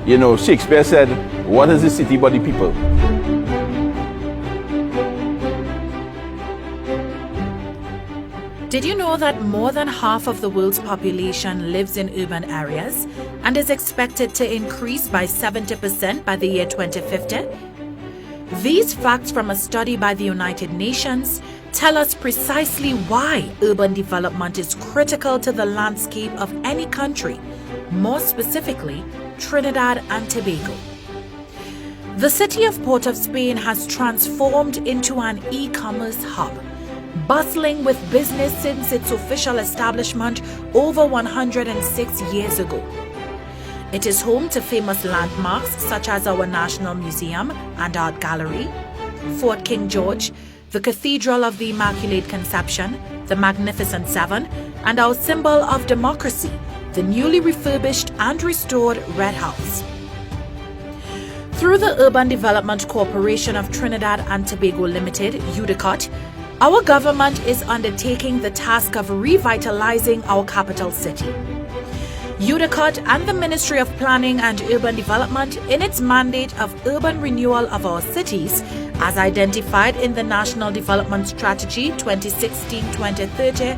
You know, Shakespeare said, what is the city but the people? Did you know that more than half of the world's population lives in urban areas and is expected to increase by 70% by the year 2050? These facts from a study by the United Nations tell us precisely why urban development is critical to the landscape of any country, more specifically Trinidad and Tobago. The city of Port of Spain has transformed into an e-commerce hub, bustling with business since its official establishment over 106 years ago. It is home to famous landmarks such as our National Museum and Art Gallery, Fort King George, the Cathedral of the Immaculate Conception, the Magnificent Seven, and our symbol of democracy, the newly refurbished and restored Red House. Through the Urban Development Corporation of Trinidad and Tobago Limited, UDECOTT, our government is undertaking the task of revitalizing our capital city. UDECOTT and the Ministry of Planning and Urban Development, in its mandate of urban renewal of our cities, as identified in the National Development Strategy 2016-2030,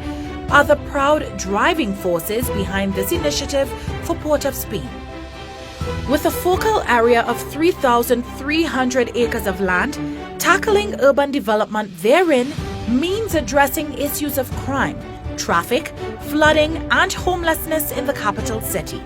are the proud driving forces behind this initiative for Port of Spain. With a focal area of 3,300 acres of land, tackling urban development therein means addressing issues of crime, traffic, flooding, and homelessness in the capital city.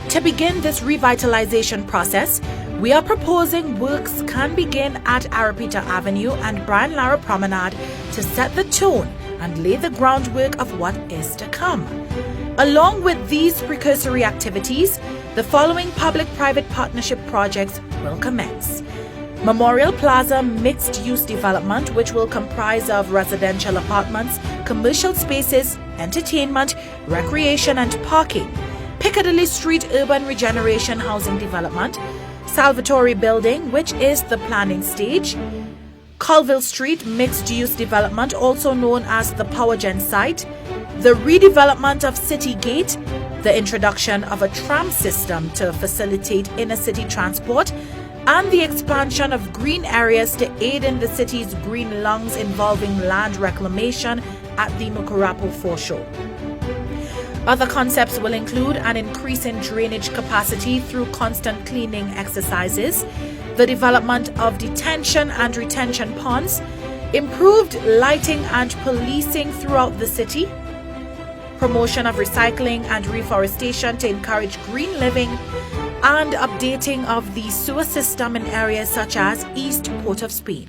To begin this revitalization process, we are proposing works can begin at Arapita Avenue and Brian Lara Promenade to set the tone and lay the groundwork of what is to come. Along with these precursory activities, the following public-private partnership projects will commence. Memorial Plaza mixed-use development, which will comprise of residential apartments, commercial spaces, entertainment, recreation and parking. Piccadilly Street Urban Regeneration Housing Development, Salvatore Building, which is the planning stage, Colville Street Mixed-Use Development, also known as the PowerGen site, the redevelopment of City Gate, the introduction of a tram system to facilitate inner-city transport, and the expansion of green areas to aid in the city's green lungs involving land reclamation at the Mukurapo foreshore. Other concepts will include an increase in drainage capacity through constant cleaning exercises, the development of detention and retention ponds, improved lighting and policing throughout the city, promotion of recycling and reforestation to encourage green living, and updating of the sewer system in areas such as East Port of Spain.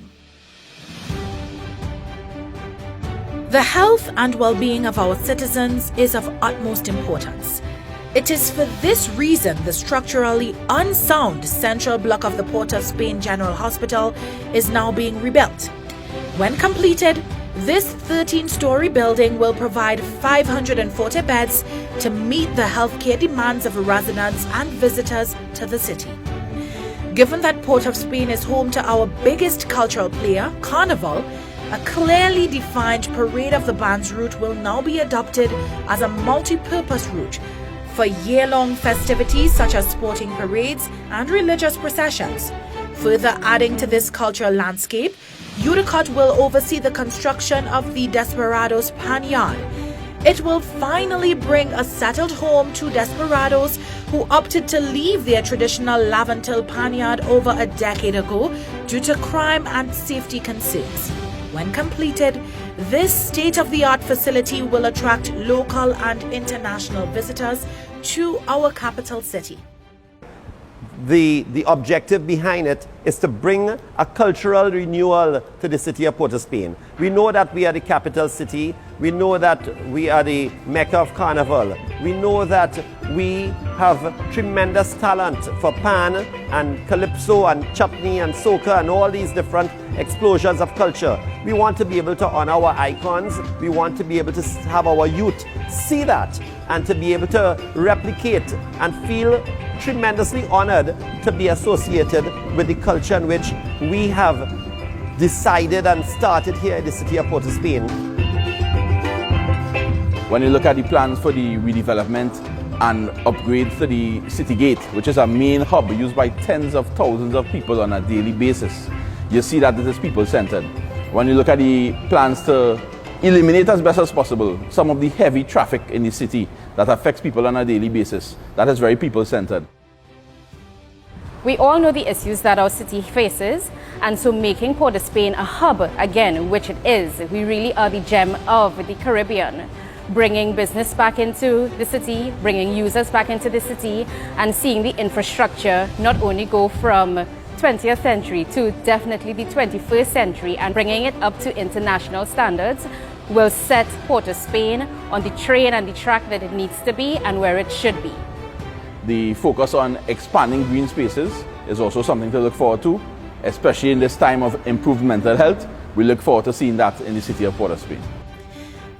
The health and well-being of our citizens is of utmost importance. It is for this reason the structurally unsound central block of the Port of Spain General Hospital is now being rebuilt. When completed, this 13-story building will provide 540 beds to meet the healthcare demands of residents and visitors to the city. Given that Port of Spain is home to our biggest cultural player, Carnival, a clearly defined Parade of the Bands route will now be adopted as a multi-purpose route for year-long festivities such as sporting parades and religious processions. Further adding to this cultural landscape, UDECOTT will oversee the construction of the Desperados Panyard. It will finally bring a settled home to desperados who opted to leave their traditional Laventil Panyard over a decade ago due to crime and safety concerns. When completed, this state-of-the-art facility will attract local and international visitors to our capital city. The objective behind it is to bring a cultural renewal to the city of Port of Spain. We know that we are the capital city. We know that we are the Mecca of Carnival. We know that we have tremendous talent for pan and calypso and chutney and soca and all these different explosions of culture. We want to be able to honor our icons. We want to be able to have our youth see that and to be able to replicate and feel tremendously honored to be associated with the culture in which we have decided and started here in the city of Port of Spain. When you look at the plans for the redevelopment and upgrades to the city gate, which is a main hub used by tens of thousands of people on a daily basis, you see that this is people-centered. When you look at the plans to eliminate as best as possible some of the heavy traffic in the city that affects people on a daily basis, that is very people-centered. We all know the issues that our city faces, and so making Port of Spain a hub again, which it is, we really are the gem of the Caribbean. Bringing business back into the city, bringing users back into the city, and seeing the infrastructure not only go from 20th century to definitely the 21st century and bringing it up to international standards will set Port of Spain on the train and the track that it needs to be and where it should be. The focus on expanding green spaces is also something to look forward to, especially in this time of improved mental health. We look forward to seeing that in the city of Port of Spain.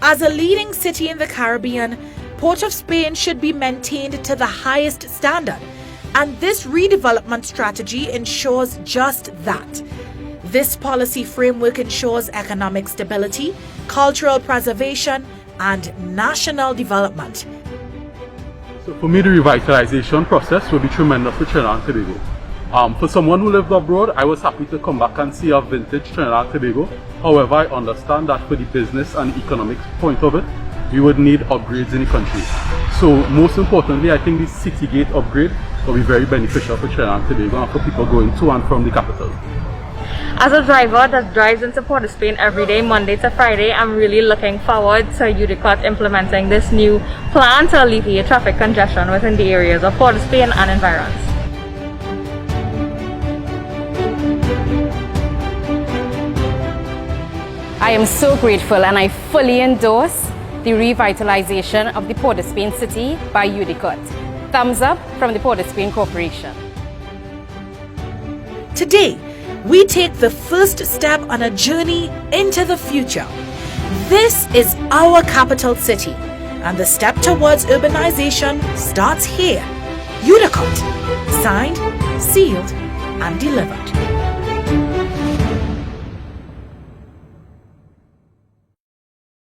As a leading city in the Caribbean, Port of Spain should be maintained to the highest standard, and this redevelopment strategy ensures just that. This policy framework ensures economic stability, cultural preservation, and national development. So for me, the revitalization process will be tremendous for Trinidad and Tobago. For someone who lived abroad, I was happy to come back and see a vintage Trinidad and Tobago. However, I understand that for the business and economic point of it, we would need upgrades in the country. So most importantly, I think the city gate upgrade will be very beneficial for Trinidad and Tobago and for people going to and from the capital. As a driver that drives into Port of Spain every day, Monday to Friday, I'm really looking forward to UDECOTT implementing this new plan to alleviate traffic congestion within the areas of Port of Spain and environs. I am so grateful and I fully endorse the revitalization of the Port of Spain city by UDECOTT. Thumbs up from the Port of Spain Corporation. Today, we take the first step on a journey into the future. This is our capital city, and the step towards urbanization starts here. UDECOTT, signed, sealed, and delivered.